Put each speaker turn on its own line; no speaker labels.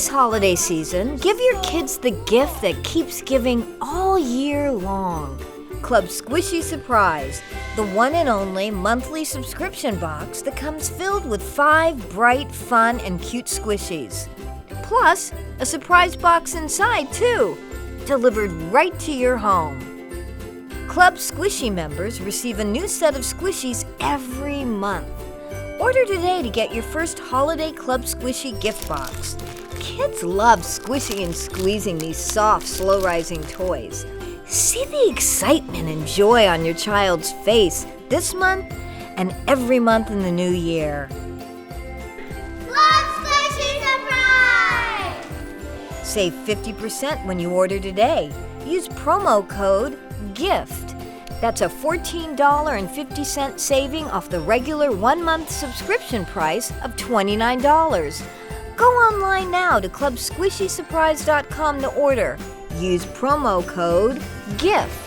This holiday season, give your kids the gift that keeps giving all year long. Club Squishy Surprise, the one and only monthly subscription box that comes filled with 5 bright, fun, and cute squishies. Plus, a surprise box inside, too, delivered right to your home. Club Squishy members receive a new set of squishies every month. Order today to get your first holiday Club Squishy gift box. Kids love squishing and squeezing these soft, slow-rising toys. See the excitement and joy on your child's face this month and every month in the new year.
Club Squishy Surprise!
Save 50% when you order today. Use promo code GIFT. That's a $14.50 saving off the regular 1-month subscription price of $29. Go online now to clubsquishysurprise.com to order. Use promo code GIFT.